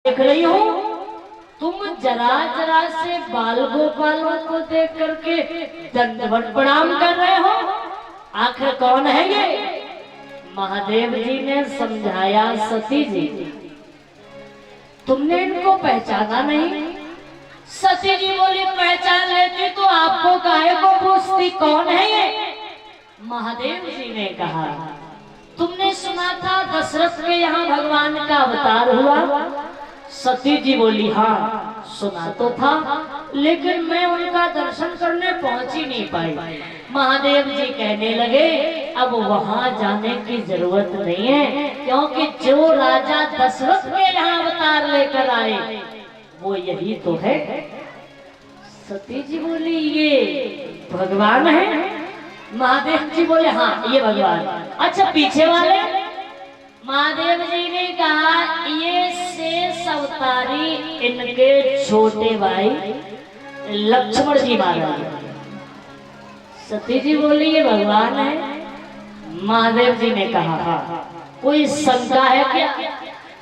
देख रही हूँ तुम जरा जरा से बाल गोपालों को देख करके दंडवत प्रणाम कर रहे हो। आखिर कौन है ये? महादेव जी ने समझाया, सती जी तुमने इनको पहचाना नहीं। सती जी बोली, पहचान लेती तो आपको काहे को पूछती कौन है ये? महादेव जी ने कहा, तुमने सुना था दशरथ के यहाँ भगवान का अवतार हुआ? सती जी बोली, हाँ सुना तो था, लेकिन मैं उनका दर्शन करने पहुंच ही नहीं पाई। महादेव जी कहने लगे, अब वहां जाने की जरूरत नहीं है, क्योंकि जो राजा दशरथ के यहाँ अवतार लेकर आए वो यही तो है। सती जी बोली, ये भगवान है? महादेव जी बोले, हाँ ये भगवान। अच्छा पीछे वाले? महादेव जी ने कहा, ये शेष अवतारी इनके छोटे भाई लक्ष्मण जी महाराज। सती जी बोली, ये भगवान है? महादेव जी ने कहा, हाँ कोई शंका है क्या?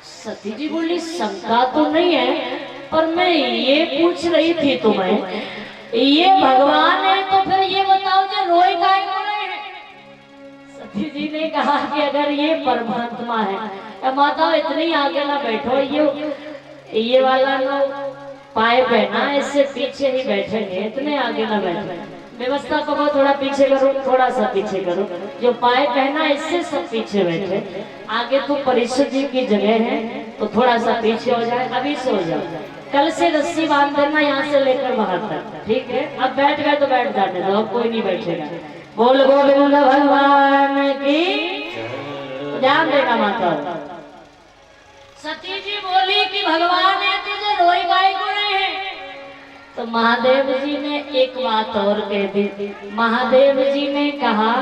सती जी बोली, शंका तो नहीं है, पर मैं ये पूछ रही थी तुम्हें, ये भगवान है तो फिर ये बताओ जो रोए काहे को रहे हैं? सती जी ने कहा कि अगर ये परमात्मा है तो माता इतनी आगे ना बैठो, ये वाला लोग पाए पहना इससे पीछे ही बैठेंगे, इतने आगे ना बैठे। व्यवस्था को थोड़ा पीछे करो, थोड़ा सा पीछे करो, जो पाए पहना इससे सब पीछे बैठे। आगे तो परिषद जी की जगह है तो थोड़ा सा पीछे हो जाए, अभी से हो जाए। कल से रस्सी बांध देना यहाँ से लेकर बाहर तक, ठीक है? अब बैठ गए तो बैठ जाने दो, अब कोई नहीं बैठेगा। बोल गोविंद भगवान की, ध्यान देना माता। सती जी बोली कि भगवान है तुझे रोई गाय को रहे हैं। तो महादेव जी ने एक बात और कह दी। महादेव जी ने कहा,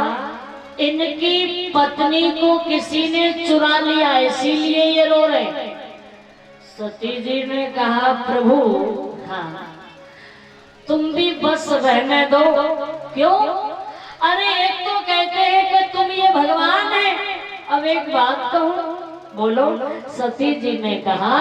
इनकी पत्नी को किसी ने चुरा लिया इसीलिए ये रो रहे। सती जी ने कहा, प्रभु हाँ तुम भी बस रहने दो। क्यों? अरे एक तो कहते हैं कि तुम ये भगवान है, अब एक बात कहूं, बोलो। सती जी ने कहा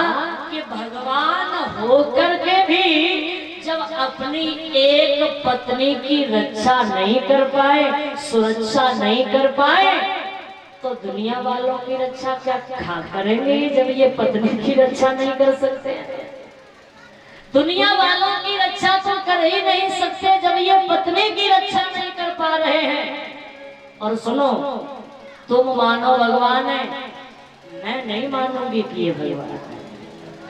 कि भगवान होकर के भी जब अपनी एक पत्नी की रक्षा नहीं कर पाए, सुरक्षा नहीं कर पाए, तो दुनिया वालों की रक्षा क्या करेंगे जब ये पत्नी की रक्षा नहीं कर सकते? दुनिया वालों की रक्षा तो कर ही नहीं सकते जब ये पत्नी की रक्षा नहीं कर पा रहे हैं। और सुनो, तुम मानो भगवान है, मैं नहीं मानूंगी कि ये भगवान है।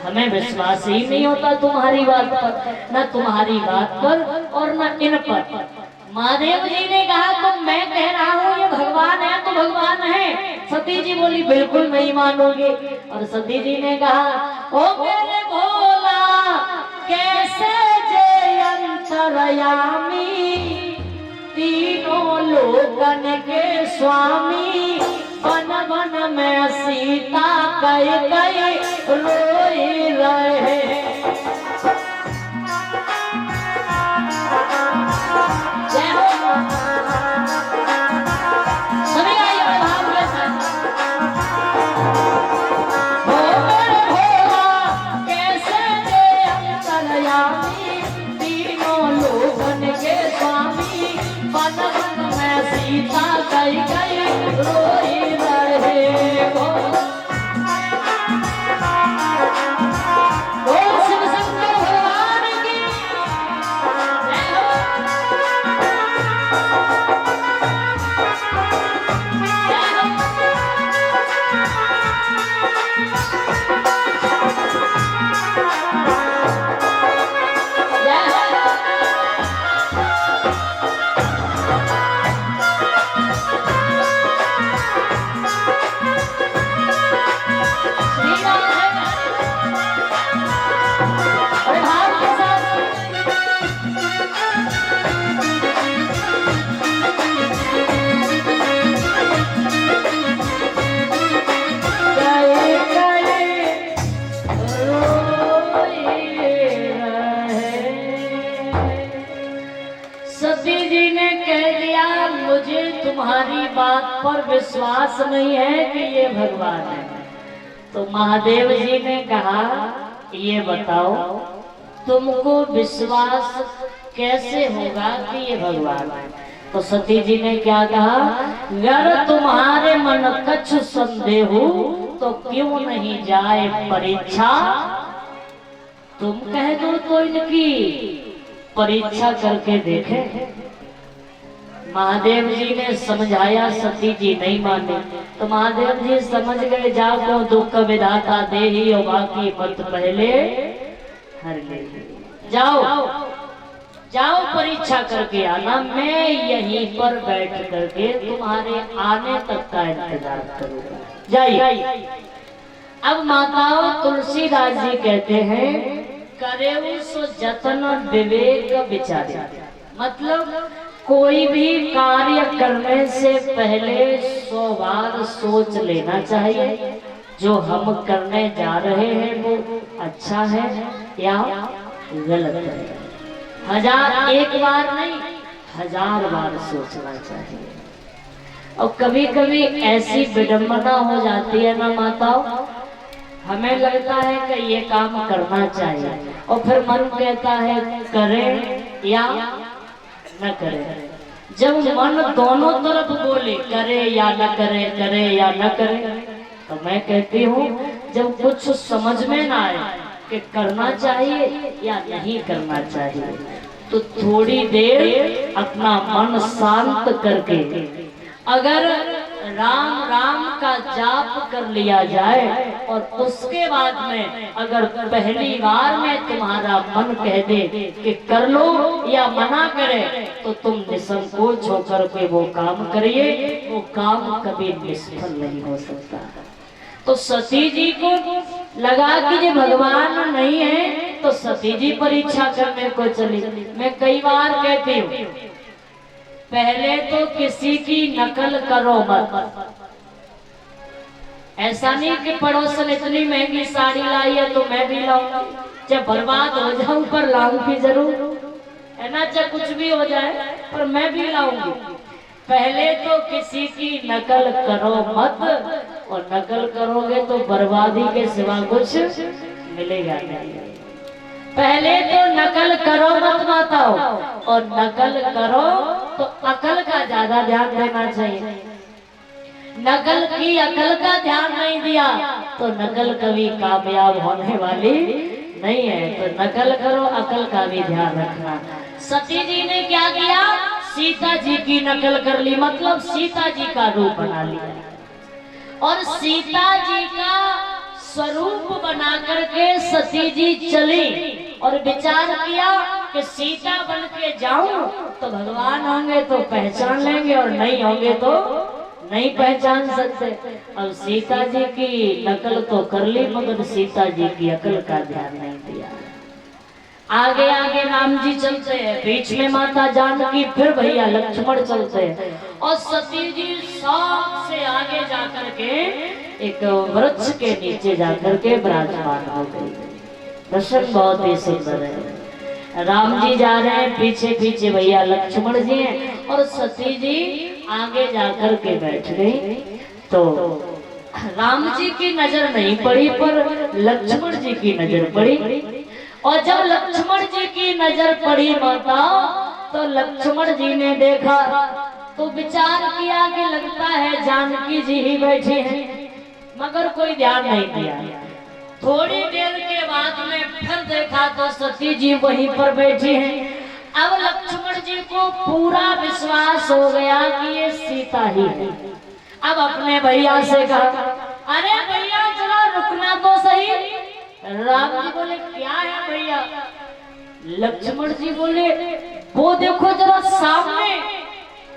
हमें विश्वास ही नहीं होता तुम्हारी बात पर, न तुम्हारी बात पर और न इन पर। महादेव जी ने कहा, तो मैं कह रहा हूँ ये भगवान है तो भगवान है। सती जी बोली, बिल्कुल नहीं मानोगे। और सती जी ने कहा, ओ मेरे भोला कैसे जे अंतरयामी, तीनों लोकन के स्वामी, वन वन में सीता कई कई रोई रहे। सती जी ने कह दिया, मुझे तुम्हारी बात पर विश्वास नहीं है कि ये भगवान है। तो महादेव जी ने कहा, ये बताओ तुमको विश्वास कैसे होगा कि ये भगवान है? तो सती जी ने क्या कहा, अगर तुम्हारे मन कछु संदेह हो तो क्यों नहीं जाए परीक्षा, तुम कह दो तो इनकी परीक्षा करके देखे। महादेव जी ने समझाया, सती जी नहीं माने, तो महादेव जी समझ गए, जाको दुख विधाता दे ही और बाकी मत पहले हर ले। जाओ जाओ परीक्षा करके आना, मैं यहीं पर बैठ करके तुम्हारे आने तक का इंतजार करूंगा, जाइए। अब माताओं तुलसीदास जी कहते हैं, करे सो जतन विवेक विचारे, मतलब कोई भी कार्य करने से पहले 100 बार सोच लेना चाहिए, जो हम करने जा रहे हैं वो अच्छा है या गलत है। 1001 बार नहीं, 1000 बार सोचना चाहिए। और कभी कभी ऐसी विडंबना हो जाती है ना माताओं, हमें लगता है कि ये काम करना चाहिए और फिर मन कहता है करें या न करें। जब मन दोनों तरफ बोले करे या न करे, करे या न करे, तो मैं कहती हूँ जब कुछ समझ में ना आए कि करना चाहिए या नहीं करना चाहिए, तो थोड़ी देर अपना मन शांत करके अगर राम राम का जाप कर लिया जाए और उसके बाद में अगर पहली बार में तुम्हारा मन कह दे कि कर लो या मना करे, तो तुम निसंकोच होकर के वो काम करिए, वो काम कभी निष्फल नहीं हो सकता। तो सती जी को लगा कि ये भगवान नहीं है, तो सती जी परीक्षा करने को चली। मैं कई बार कहती हूँ, पहले तो किसी की नकल करो मत। ऐसा नहीं कि पड़ोसन इतनी महंगी साड़ी लाई है तो मैं भी लाऊंगी, जब बर्बाद हो जाऊं पर लाऊंगी जरूर, है ना, चाहे कुछ भी हो जाए पर मैं भी लाऊंगी। पहले तो किसी की नकल करो मत, और नकल करोगे तो बर्बादी के सिवा कुछ मिलेगा नहीं। पहले तो नकल करो मत माताओ, और नकल करो तो अकल का ज्यादा ध्यान देना चाहिए। नकल की अकल का ध्यान नहीं दिया तो नकल कभी कामयाब होने वाली नहीं है। तो नकल करो, अकल का भी ध्यान रखना। सती जी ने क्या किया, सीता जी की नकल कर ली, मतलब सीता जी का रूप बना लिया, और सीता जी का स्वरूप बना करके सती जी चली और विचार किया कि सीता बन के जाऊं तो भगवान होंगे तो पहचान लेंगे और नहीं होंगे तो नहीं पहचान सकते। अब सीता जी की नकल तो कर ली, मगर सीता जी की अकल का ध्यान नहीं दिया। आगे आगे राम जी चलते हैं, बीच में माता जानकी, फिर भैया लक्ष्मण चलते हैं, और सती जी सबसे आगे जाकर के एक वृक्ष के नीचे जाकर के विराजमान हो गई। दर्शन बहुत ही सुंदर है। राम जी जा रहे हैं, पीछे पीछे भैया लक्ष्मण जी हैं, और सती जी आगे जाकर के बैठ गई। तो राम जी की नजर नहीं पड़ी पर लक्ष्मण जी की नजर पड़ी, और जब लक्ष्मण जी की नजर पड़ी माता, तो लक्ष्मण जी ने देखा तो विचार किया कि लगता है जानकी जी ही बैठी हैं, मगर कोई ध्यान नहीं दिया। थोड़ी देर के बाद में फिर देखा तो सती जी वहीं पर बैठी हैं। अब लक्ष्मण जी को पूरा विश्वास हो गया कि ये सीता ही है। अब अपने भैया से कहा, अरे भैया जरा रुकना तो सही। राम जी बोले क्या है भैया? लक्ष्मण जी बोले वो देखो जरा सामने।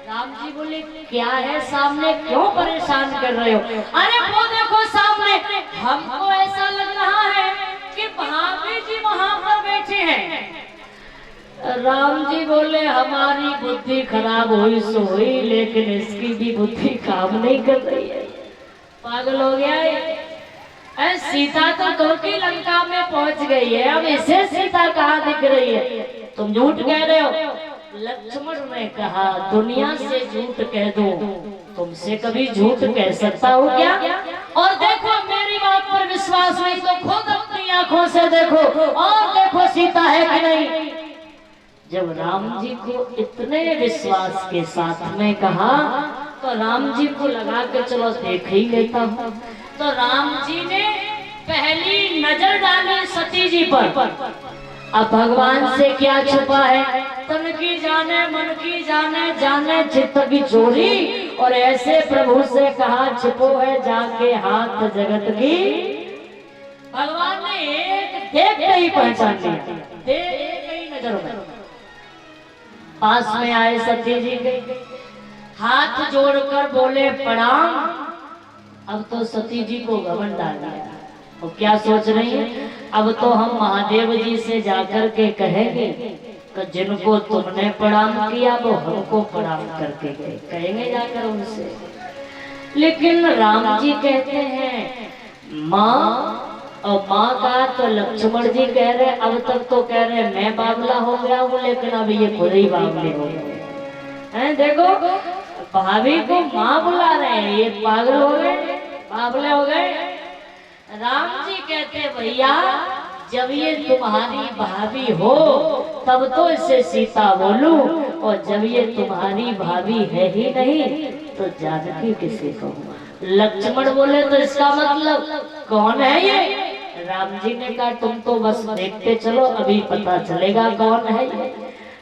राम जी बोले क्या है सामने, क्यों परेशान कर रहे हो? अरे वो देखो सामने, हमको ऐसा लग रहा है कि भाभी जी वहां पर बैठे हैं। राम जी बोले हमारी बुद्धि खराब हुई सो हुई, लेकिन इसकी भी बुद्धि काम नहीं कर रही है, पागल हो गया है। सीता तो कौकी लंका में पहुंच गई है, अब इसे सीता कहाँ दिख रही है? तुम झूठ कह रहे हो। लक्ष्मण ने कहा दुनिया से झूठ कह दो, तुमसे कभी झूठ कह सकता हूँ क्या? और देखो मेरी बात पर विश्वास नहीं तो खुद अपनी आंखों से देखो और देखो सीता है कि नहीं। जब राम जी को इतने विश्वास के साथ में कहा तो राम जी को लगा के चलो देख ही लेता हूँ। तो राम जी ने पहली नजर डाली सती जी पर। अब भगवान से क्या छुपा है, तन की जाने मन की जाने, जाने चित्त की चोरी। और ऐसे प्रभु से कहा छिपो है जाके हाथ जगत की। भगवान ने एक देखते ही पहचान लिया, एक ही नजर में। पास में आए सती जी के हाथ जोड़कर बोले प्रणाम। अब तो सती जी को घमंड आ गया। वो क्या सोच रही है, अब तो हम महादेव जी से जाकर के कहेंगे तो जिनको तुमने प्रणाम किया वो हमको प्रणाम करके गए, कहेंगे जाकर उनसे। लेकिन राम जी कहते हैं माँ, और माँ का तो लक्ष्मण जी कह रहे अब तक तो कह रहे मैं बावला हो गया हूँ, लेकिन अब ये खुद ही बावले हो गए हैं। देखो भाभी को माँ बुला रहे हैं, ये पागल हो गए, बावले हो गए। राम जी कहते भैया जब ये तुम्हारी भाभी हो तब तो इसे सीता बोलूं, और जब ये तुम्हारी भाभी है ही नहीं तो जानकी किसे कहूँ। लक्ष्मण बोले तो इसका मतलब कौन है ये। राम जी ने कहा तुम तो बस देखते चलो, अभी पता चलेगा कौन है ये।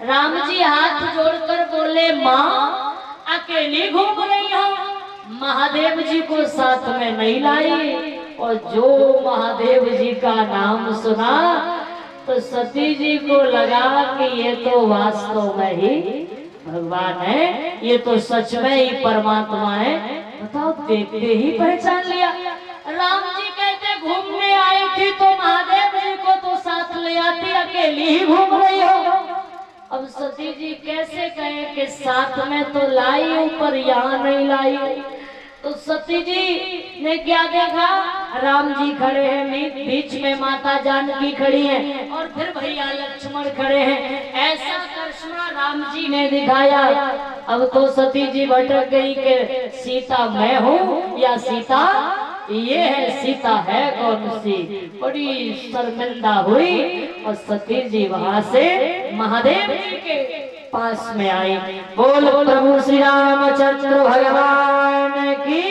राम जी हाथ जोड़कर बोले माँ अकेली घूम रही हो, महादेव जी को साथ में नहीं लाई। और जो महादेव जी का नाम सुना तो सती जी को लगा कि ये तो वास्तव में ही भगवान है, ये तो सच में ही परमात्मा है। बताओ देखते ही पहचान लिया। राम जी कहते घूमने आई थी तो महादेव जी को तो साथ ले आती, अकेली ही घूम रही हो। अब सती जी कैसे कहे कि साथ में तो लाई हूं पर यहाँ नहीं लाई। तो सती जी ने क्या देखा, राम जी खड़े हैं बीच में, माता जानकी खड़ी हैं और फिर भैया लक्ष्मण खड़े हैं। ऐसा करिश्मा राम जी ने दिखाया। अब तो सती जी भटक गई कि सीता मैं हूँ या सीता ये है, सीता है कौन सी। बड़ी शर्मिंदा हुई और सती जी वहां से महादेव जी के पास में आई। बोल प्रभु श्री रामचंद्र भगवान की।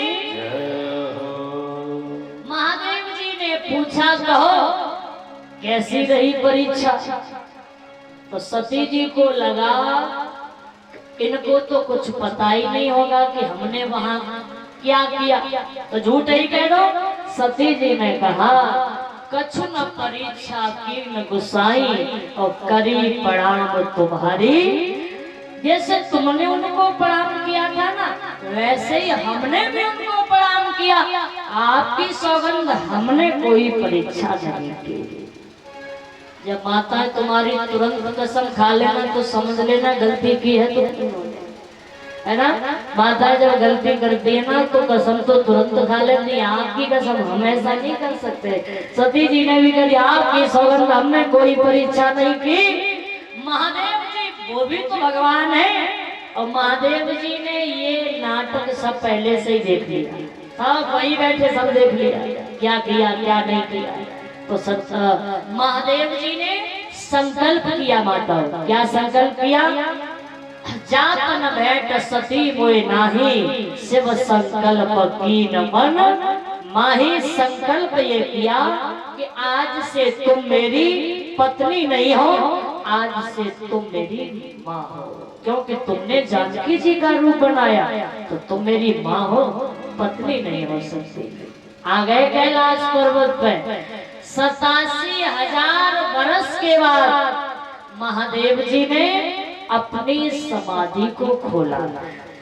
महादेव जी ने पूछा कहो कैसी रही परीक्षा। तो सती जी को लगा इनको तो कुछ पता ही नहीं होगा कि हमने वहां क्या किया, तो झूठ ही कह दो। सती जी ने कहा कछु न परीक्षा कीर्ण गुसाई और करी प्रणाम तुम्हारी। जैसे तुमने उनको प्रणाम किया था ना वैसे ही हमने भी उनको प्रणाम किया। आपकी सौगंध हमने कोई परीक्षा नहीं की। जब माता तुम्हारी तुरंत कसम खा लेना तो समझ लेना गलती की है तो, है ना। माता जब गलती करती है ना तो कसम तो तुरंत खा लेती। आपकी कसम हम ऐसा नहीं कर सकते। सती जी ने भी कही आपकी सौगंध हमने कोई परीक्षा नहीं की। महादेव जी वो भी तो भगवान है, और महादेव जी ने ये नाटक सब पहले से ही देख लिया। सब वही बैठे सब देख लिया क्या किया क्या नहीं किया। तो महादेव जी ने संकल्प किया। माता क्या संकल्प किया, जात न बैठ सती मोए नाही, शिव संकल्प कीन मन माही। संकल्प ये किया कि आज से तुम मेरी पत्नी नहीं हो, आज से तुम मेरी माँ हो। क्योंकि तुमने जानकी जी का रूप बनाया तो तुम मेरी माँ हो, पत्नी नहीं हो सकती। आ गए कैलाश पर्वत पे। 87,000 वर्ष के बाद महादेव जी ने अपनी समाधि को खोला।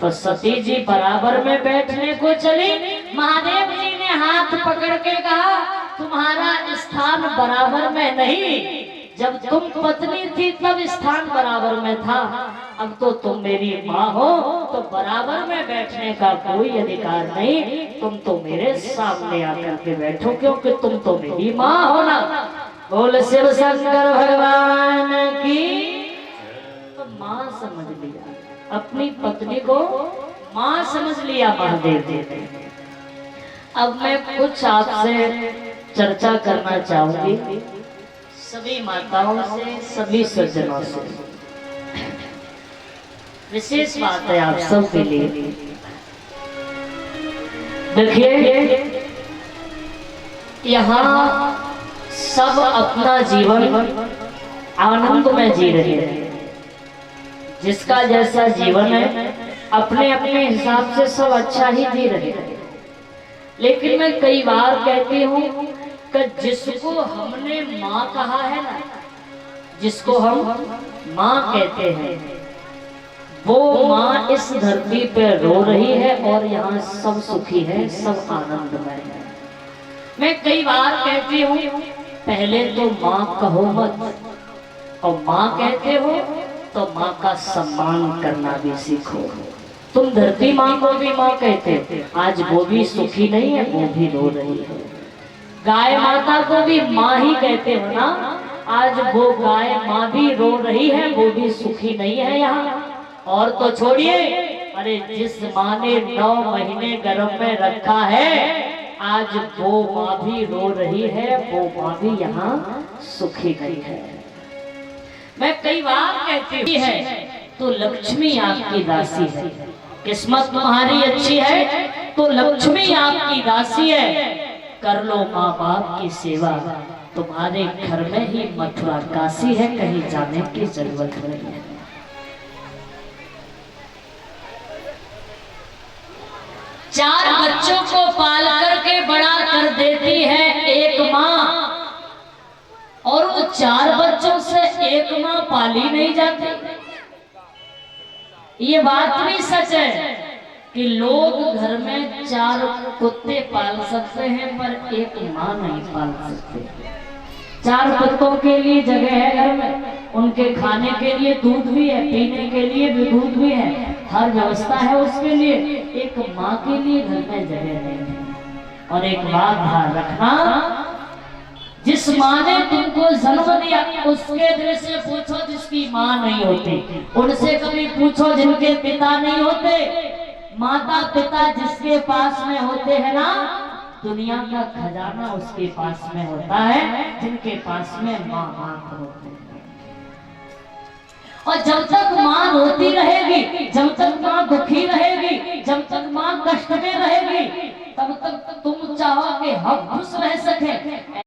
तो सती जी बराबर में बैठने को चली। महादेव जी ने हाथ पकड़ के कहा तुम्हारा स्थान बराबर में नहीं, जब तुम पत्नी थी तब स्थान बराबर में था, अब तो तुम मेरी माँ हो तो बराबर में बैठने का कोई अधिकार नहीं। तुम तो मेरे सामने आकर के बैठो क्योंकि तुम तो मेरी माँ हो ना। बोल शिव शंकर भगवान की। तो माँ समझ लिया, अपनी पत्नी को माँ समझ लिया महादेव जी ने। अब मैं कुछ आपसे चर्चा करना चाहूंगी सभी माताओं से, सभी सज्जनों से। विशेष बात है आप सब के लिए। देखिए, यहाँ सब अपना जीवन आनंद में जी रहे हैं। जिसका जैसा जीवन है अपने अपने हिसाब से सब अच्छा ही जी रहे हैं। लेकिन मैं कई बार कहती हूँ कि जिसको हमने माँ कहा है ना, जिसको हम माँ कहते हैं, वो माँ इस धरती पे रो रही है और यहाँ सब सुखी है, सब आनंदमय है। मैं कई बार कहती हूँ पहले तो माँ कहो मत, और माँ कहते हो तो माँ का सम्मान करना भी सीखो। तुम धरती माँ को भी माँ कहते, आज वो भी सुखी नहीं है, वो भी रो रही है। गाय माता को भी माँ ही कहते हो ना, आज वो गाय माँ भी रो रही है, वो भी सुखी नहीं है यहाँ। और तो छोड़िए, अरे जिस माँ ने 9 महीने गर्भ में रखा है, आज वो माँ भी रो रही है, वो माँ भी यहाँ सुखी नहीं है। मैं कई बार कहती है तो लक्ष्मी आपकी दासी है। किस्मत तुम्हारी अच्छी है तो लक्ष्मी आपकी दासी है। कर लो माँ बाप की सेवा, तुम्हारे घर में ही मथुरा काशी है, कहीं जाने की जरूरत नहीं है। चार बच्चों को पाल करके बड़ा कर देती है एक माँ, और वो 4 बच्चों से एक माँ पाली नहीं जाती। ये बात भी सच है कि लोग घर में 4 कुत्ते पाल सकते हैं पर एक माँ नहीं पाल सकते। 4 कुत्तों के लिए जगह है घर में, उनके खाने के लिए दूध भी है, पीने के लिए भी दूध भी है, हर व्यवस्था है उसके लिए। एक माँ के लिए घर में जगह नहीं है। और एक बात ध्यान रखना, जिस माँ ने तुमको जन्म दिया उसके दिल से पूछो जिसकी माँ नहीं होती, उनसे कभी पूछो जिनके पिता नहीं होते। माता पिता जिसके पास में होते हैं ना, दुनिया का खजाना उसके पास में होता है जिनके पास में माँ बाप होते हैं। और जब तक माँ रोती रहेगी, जब तक माँ दुखी रहेगी, जब तक माँ कष्ट में रहेगी, तब तक तुम चाहो कि हम खुश रह सके।